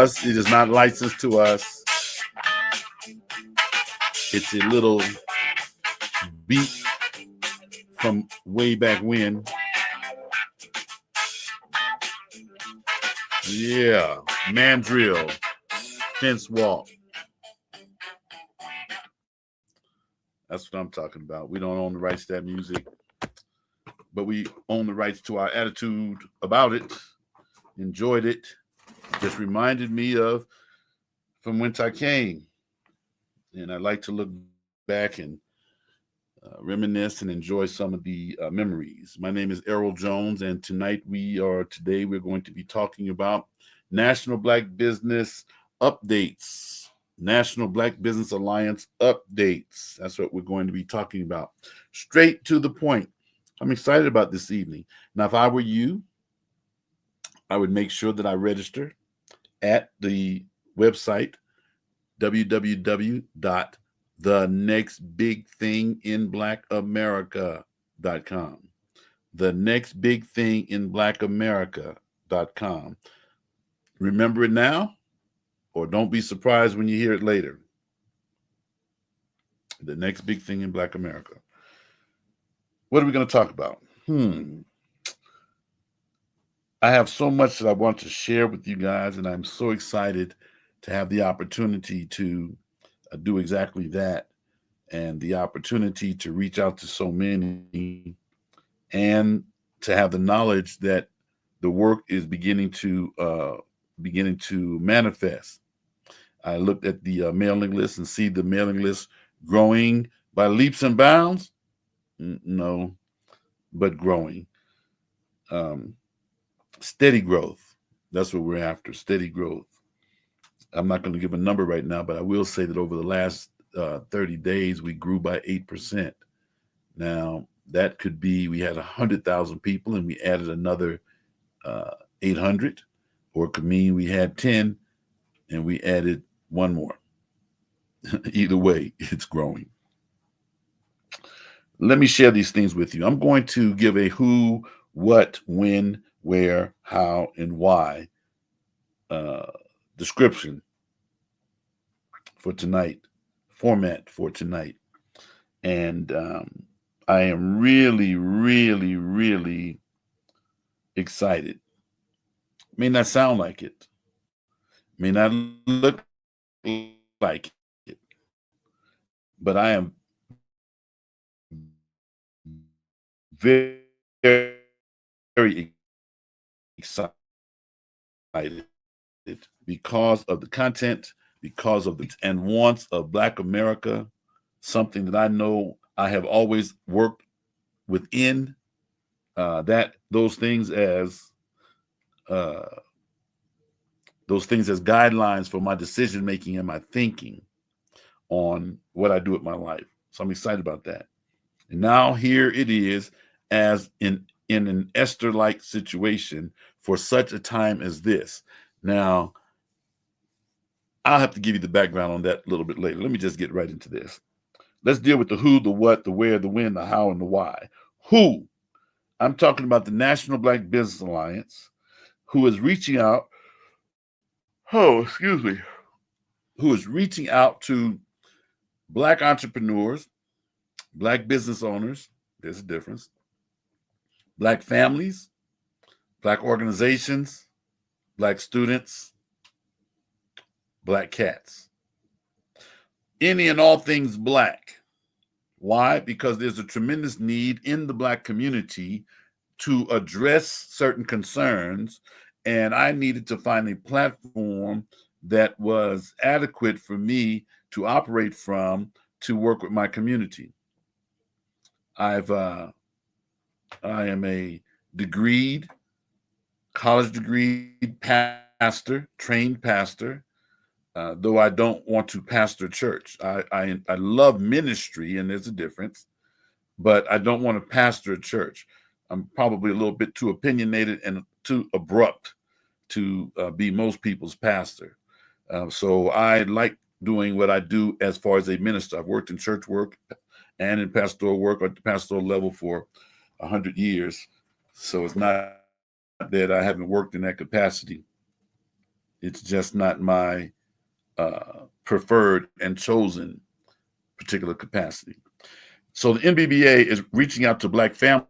us. It is not licensed to us. It's a little beat from way back when. Yeah, mandrill, fence walk. That's what I'm talking about. We don't own the rights to that music, but we own the rights to our attitude about it. Enjoyed it. Just reminded me of from whence I came. And I like to look back and reminisce and enjoy some of the memories. My name is Errol Jones, and today we're going to be talking about National Black Business updates. National Black Business Alliance updates. That's what we're going to be talking about. Straight to the point. I'm excited about this evening. Now, if I were you, I would make sure that I register at the website www.thenextbigthinginblackAmerica.com. ThenextbigthinginblackAmerica.com. Remember it now, or don't be surprised when you hear it later. The next big thing in Black America. What are we going to talk about? I have so much that I want to share with you guys, and I'm so excited to have the opportunity to do exactly that, and the opportunity to reach out to so many, and to have the knowledge that the work is beginning to manifest. I looked at the mailing list and see the mailing list growing by leaps and bounds. No, but growing. Steady growth. That's what we're after, steady growth. I'm not going to give a number right now, but I will say that over the last 30 days, we grew by 8%. Now, that could be we had 100,000 people and we added another 800, or it could mean we had 10 and we added one more. Either way, it's growing. Let me share these things with you. I'm going to give a who, what, when, where, how, and why description for tonight, format for tonight. And I am really, really, really excited. May not sound like it, may not look like it, but I am very excited because of the content, because of the and wants of Black America, something that I know I have always worked within those things as guidelines for my decision making and my thinking on what I do with my life. So I'm excited about that. And now here it is, as in an Esther-like situation for such a time as this. Now, I'll have to give you the background on that a little bit later. Let me just get right into this. Let's deal with the who, the what, the where, the when, the how, and the why. Who? I'm talking about the National Black Business Alliance, who is reaching out, who is reaching out to Black entrepreneurs, Black business owners, there's a difference, Black families, Black organizations, Black students, Black cats. Any and all things Black. Why? Because there's a tremendous need in the Black community to address certain concerns, and I needed to find a platform that was adequate for me to operate from to work with my community. I am a college degreed pastor, trained pastor, though I don't want to pastor church. I love ministry, and there's a difference, but I don't want to pastor a church. I'm probably a little bit too opinionated and too abrupt to be most people's pastor. So I like doing what I do as far as a minister. I've worked in church work and in pastoral work at the pastoral level for 100 years. So it's not that I haven't worked in that capacity. It's just not my preferred and chosen particular capacity. So the NBBA is reaching out to Black families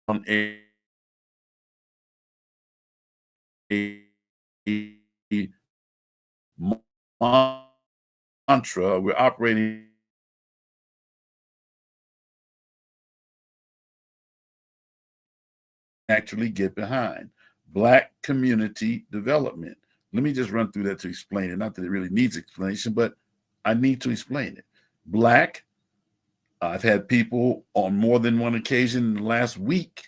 on a mantra. We're operating actually get behind Black community development. Let me just run through that to explain it. Not that it really needs explanation, but I need to explain it. Black, I've had people on more than one occasion in the last week,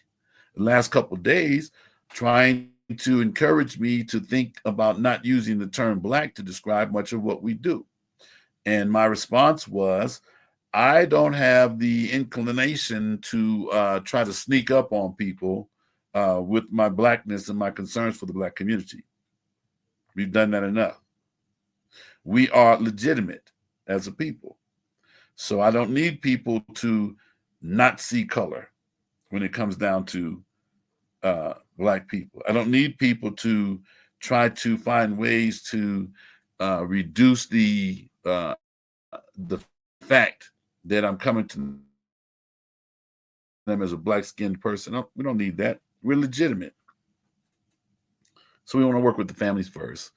the last couple of days, trying to encourage me to think about not using the term Black to describe much of what we do. And my response was, I don't have the inclination to try to sneak up on people with my Blackness and my concerns for the Black community. We've done that enough. We are legitimate as a people. So I don't need people to not see color when it comes down to Black people. I don't need people to try to find ways to reduce the fact that I'm coming to them as a Black-skinned person. No, we don't need that. We're legitimate. So we want to work with the families first.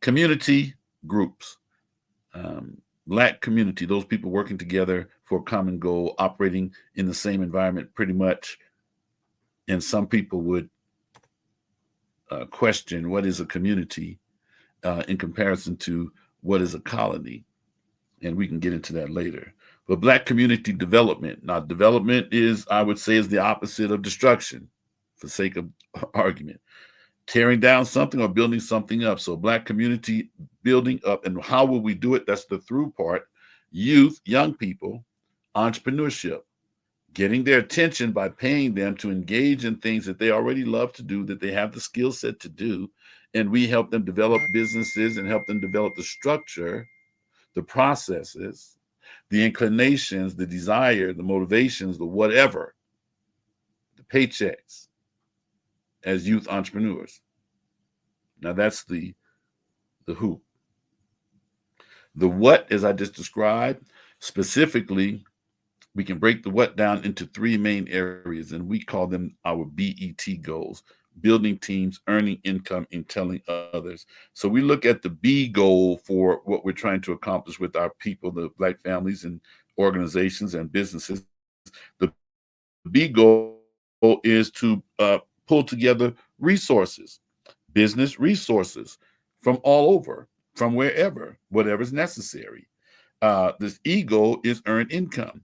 Community groups, Black community, those people working together for a common goal, operating in the same environment pretty much. And some people would question what is a community in comparison to what is a colony. And we can get into that later. But Black community development. Now, development is, I would say, is the opposite of destruction, for sake of argument. Tearing down something or building something up. So Black community building up. And how will we do it? That's the through part. Youth, young people, entrepreneurship, getting their attention by paying them to engage in things that they already love to do, that they have the skill set to do. And we help them develop businesses and help them develop the structure, the processes, the inclinations, the desire, the motivations, the whatever, the paychecks as youth entrepreneurs. Now that's the who. The what, as I just described, specifically, we can break the what down into three main areas, and we call them our BET goals: building teams, earning income, and telling others. So we look at the B goal for what we're trying to accomplish with our people, the Black families and organizations and businesses. The B goal is to pull together resources, business resources from all over, from wherever, whatever's necessary. This E goal is earn income.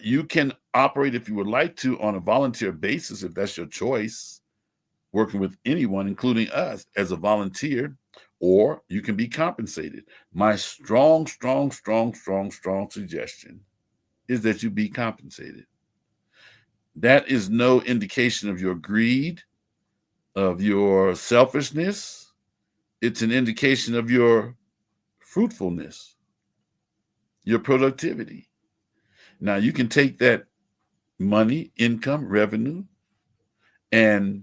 You can operate, if you would like to, on a volunteer basis, if that's your choice, working with anyone, including us, as a volunteer, or you can be compensated. My strong suggestion is that you be compensated. That is no indication of your greed, of your selfishness. It's an indication of your fruitfulness, your productivity. Now, you can take that money, income, revenue, and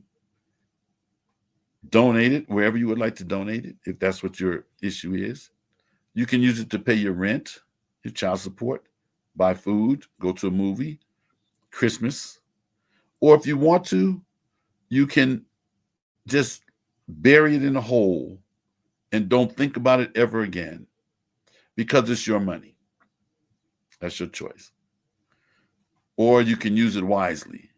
donate it wherever you would like to donate it, if that's what your issue is. You can use it to pay your rent, your child support, buy food, go to a movie, Christmas. Or if you want to, you can just bury it in a hole and don't think about it ever again, because it's your money. That's your choice. Or you can use it wisely.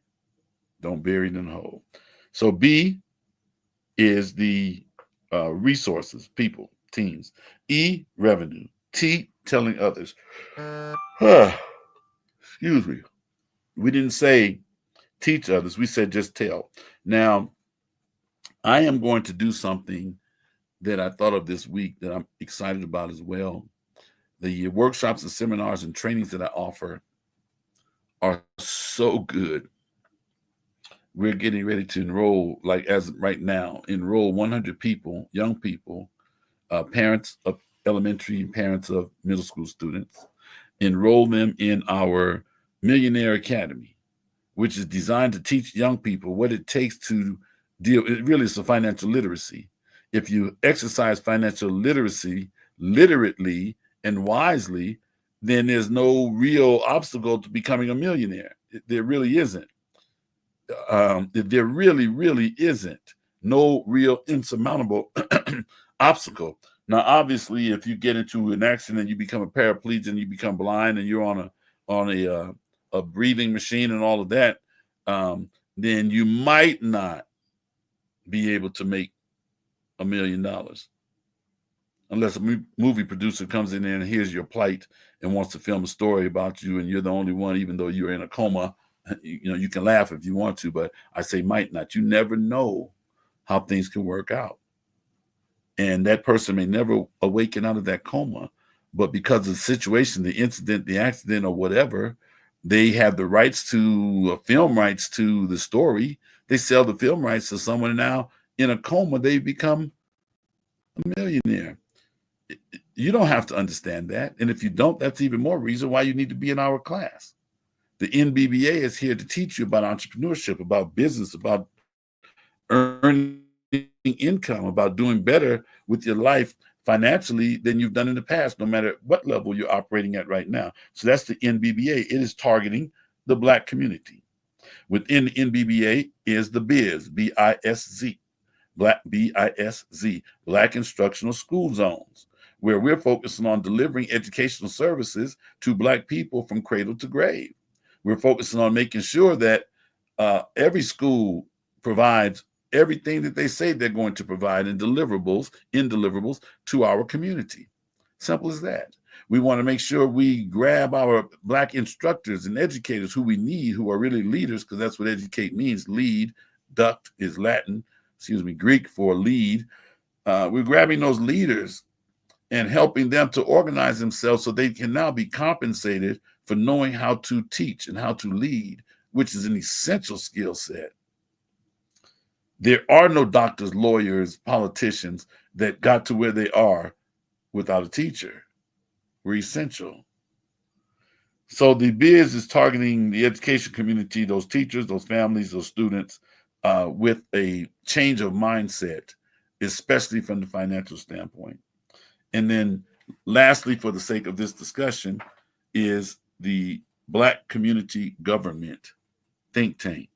Don't bury it in a hole. So B is the resources, people, teams. E, revenue. T, telling others. Excuse me. We didn't say teach others. We said just tell. Now, I am going to do something that I thought of this week that I'm excited about as well. The workshops and seminars and trainings that I offer are so good. We're getting ready to enroll, like as right now, enroll 100 people, young people, parents of elementary and parents of middle school students, enroll them in our Millionaire Academy, which is designed to teach young people what it takes to deal. It really is a financial literacy. If you exercise financial literacy literately and wisely, then there's no real obstacle to becoming a millionaire. There really isn't. There really, really isn't. No real insurmountable obstacle. Now, obviously, if you get into an accident, you become a paraplegic, and you become blind, and you're on a breathing machine and all of that, then you might not be able to make $1 million unless a movie producer comes in there and hears your plight and wants to film a story about you, and you're the only one, even though you're in a coma. You can laugh if you want to, but I say might not. You never know how things can work out. And that person may never awaken out of that coma, but because of the situation, the incident, the accident, or whatever, they have the rights to film rights to the story. They sell the film rights to someone, and now in a coma, they become a millionaire. You don't have to understand that. And if you don't, that's even more reason why you need to be in our class. The NBBA is here to teach you about entrepreneurship, about business, about earning income, about doing better with your life financially than you've done in the past, no matter what level you're operating at right now. So that's the NBBA. It is targeting the Black community. Within the NBBA is the BIZ, B-I-S-Z, Black, B-I-S-Z, Black Instructional School Zones, where we're focusing on delivering educational services to Black people from cradle to grave. We're focusing on making sure that every school provides everything that they say they're going to provide in deliverables to our community. Simple as that. We want to make sure we grab our Black instructors and educators who we need, who are really leaders, because that's what educate means. Lead, duct is Latin, Greek for lead. We're grabbing those leaders and helping them to organize themselves so they can now be compensated for knowing how to teach and how to lead, which is an essential skill set. There are no doctors, lawyers, politicians that got to where they are without a teacher. We're essential. So the BIZ is targeting the education community, those teachers, those families, those students, with a change of mindset, especially from the financial standpoint. And then lastly, for the sake of this discussion, is the Black Community Government think tank.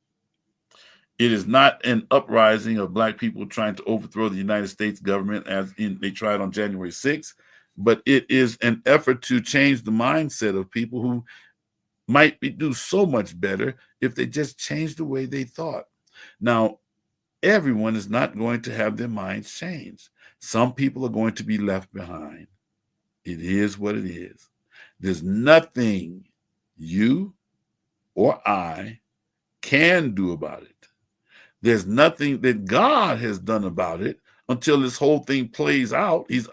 It is not an uprising of Black people trying to overthrow the United States government as they tried on January 6th, but it is an effort to change the mindset of people who might do so much better if they just change the way they thought. Now, everyone is not going to have their minds changed. Some people are going to be left behind. It is what it is. There's nothing you or I can do about it. There's nothing that God has done about it until this whole thing plays out. He's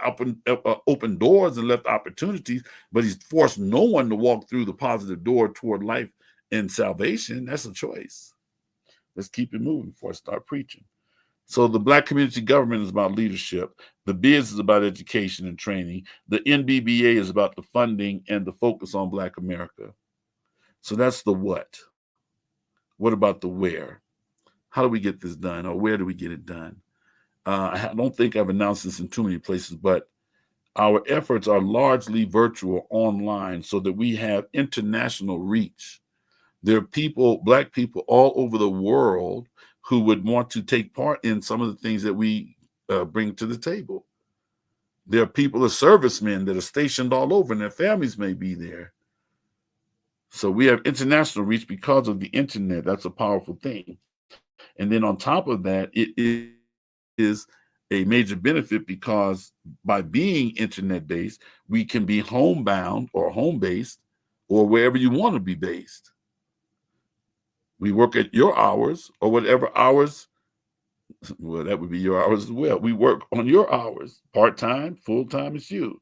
opened doors and left opportunities, but he's forced no one to walk through the positive door toward life and salvation. That's a choice. Let's keep it moving before I start preaching. So the Black community government is about leadership. The BIZ is about education and training. The NBBA is about the funding and the focus on Black America. So that's the what. What about the where? How do we get this done, or where do we get it done? I don't think I've announced this in too many places, but our efforts are largely virtual online so that we have international reach. There are people, Black people all over the world who would want to take part in some of the things that we bring to the table. There are people, the servicemen that are stationed all over, and their families may be there. So we have international reach because of the internet. That's a powerful thing. And then on top of that, it is a major benefit because by being internet-based, we can be homebound or home-based or wherever you want to be based. We work at your hours or whatever hours. Well, that would be your hours as well. We work on your hours, part-time, full-time, it's you.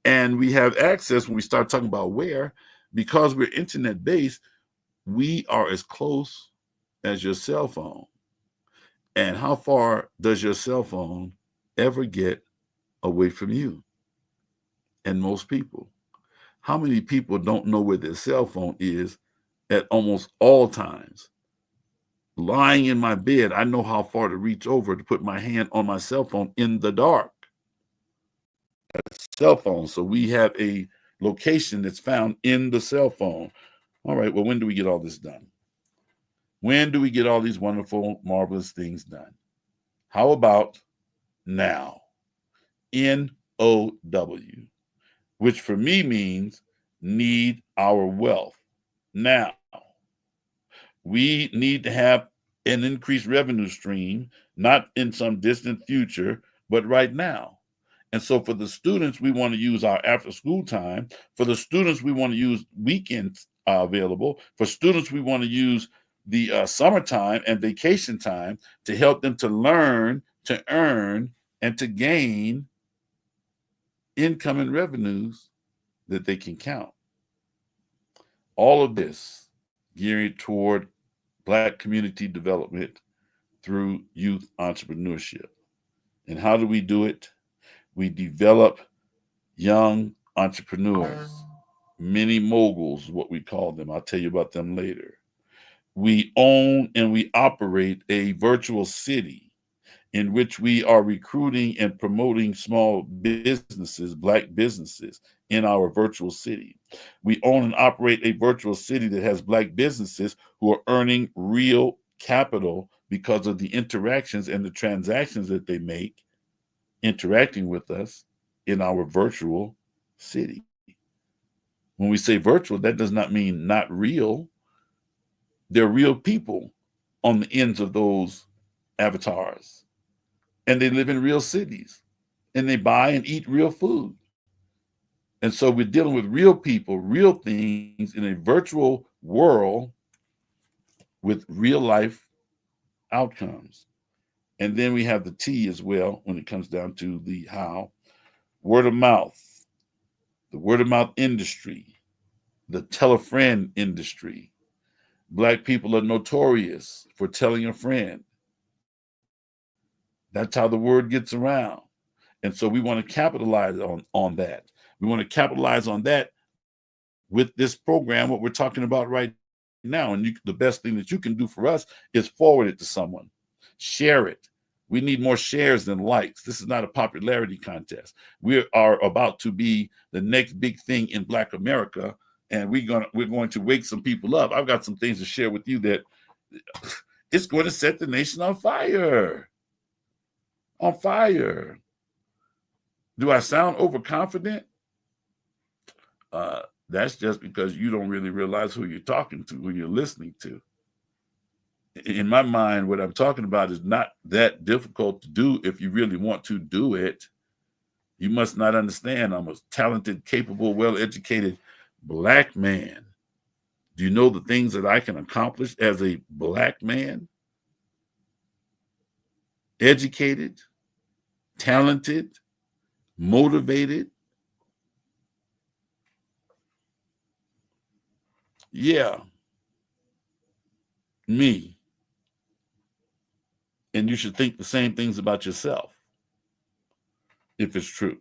And we have access when we start talking about where, because we're internet-based, we are as close as your cell phone. And how far does your cell phone ever get away from you? And most people. How many people don't know where their cell phone is at almost all times. Lying in my bed, I know how far to reach over to put my hand on my cell phone in the dark. Cell phone. So we have a location that's found in the cell phone. All right, well, when do we get all this done? When do we get all these wonderful, marvelous things done? How about now? NOW, which for me means need our wealth now. We need to have an increased revenue stream, not in some distant future, but right now. And so for the students, we want to use our after school time. For the students, we want to use weekends available. For students, we want to use the summertime and vacation time to help them to learn, to earn, and to gain income and revenues that they can count. All of this geared toward Black community development through youth entrepreneurship. And how do we do it? We develop young entrepreneurs, mini moguls, what we call them. I'll tell you about them later. We own and we operate a virtual city in which we are recruiting and promoting small businesses, Black businesses, in our virtual city. We own and operate a virtual city that has Black businesses who are earning real capital because of the interactions and the transactions that they make interacting with us in our virtual city. When we say virtual, that does not mean not real. They're real people on the ends of those avatars. And they live in real cities. And they buy and eat real food. And so we're dealing with real people, real things in a virtual world with real life outcomes. And then we have the T as well when it comes down to the how. Word of mouth, the word of mouth industry, the tell a friend industry. Black people are notorious for telling a friend. That's how the word gets around. And so we want to capitalize on that. We want to capitalize on that with this program, what we're talking about right now. And the best thing that you can do for us is forward it to someone, share it. We need more shares than likes. This is not a popularity contest. We are about to be the next big thing in Black America, and we're going to wake some people up. I've got some things to share with you that it's going to set the nation on fire. On fire. Do I sound overconfident? That's just because you don't really realize who you're talking to, who you're listening to. In my mind, what I'm talking about is not that difficult to do if you really want to do it. You must not understand I'm a talented, capable, well-educated Black man. Do you know the things that I can accomplish as a Black man? Educated, talented, motivated. Yeah, me. And you should think the same things about yourself, if it's true.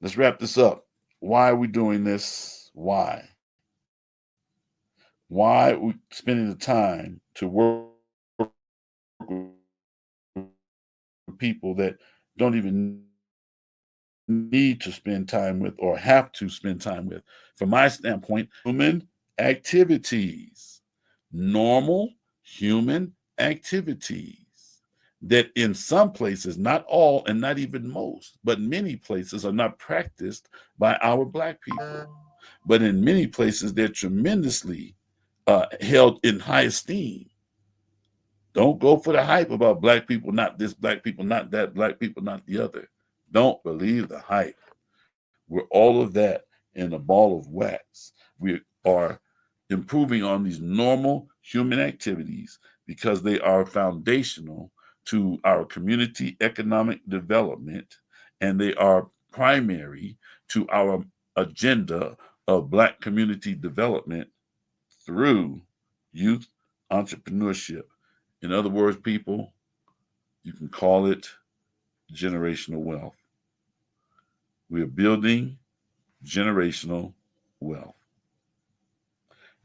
Let's wrap this up. Why are we doing this? Why? Why are we spending the time to work with people that don't even need to spend time with or have to spend time with? From my standpoint, human activities, normal human activities that in some places, not all and not even most, but many places are not practiced by our Black people. But in many places, they're tremendously held in high esteem. Don't go for the hype about Black people, not this, Black people, not that, Black people, not the other. Don't believe the hype. We're all of that in a ball of wax. We are improving on these normal human activities because they are foundational to our community economic development, and they are primary to our agenda of Black community development through youth entrepreneurship. In other words, people, you can call it generational wealth. We are building generational wealth.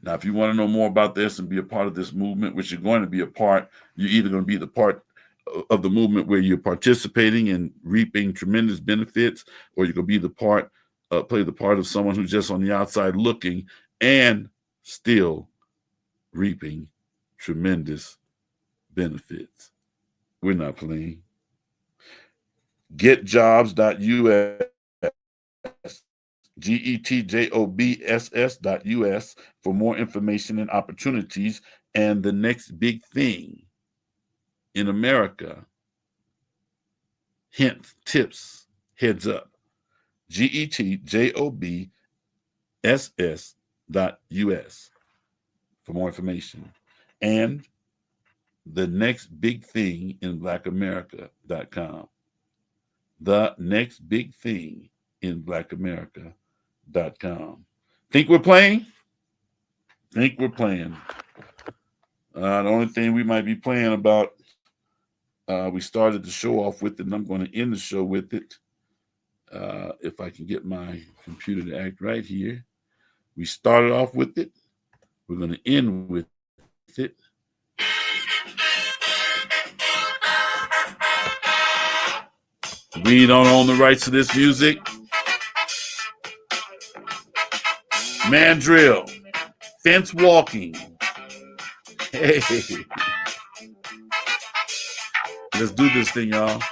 Now, if you want to know more about this and be a part of this movement, which you're going to be a part, you're either going to be the part of the movement where you're participating and reaping tremendous benefits, or you're going to be the part, play the part of someone who's just on the outside looking and still reaping tremendous benefits. We're not playing. Getjobs.us, GETJOBSS.us for more information and opportunities and the next big thing in America. Hint, tips, heads up. GETJOBSS.us for more information. And the next big thing in BlackAmerica.com. The next big thing in BlackAmerica.com. Think we're playing? Think we're playing. The only thing we might be playing about, we started the show off with it, and I'm going to end the show with it. If I can get my computer to act right here. We started off with it. We're going to end with it. We don't own the rights to this music. Mandrill, fence walking. Hey, let's do this thing, y'all.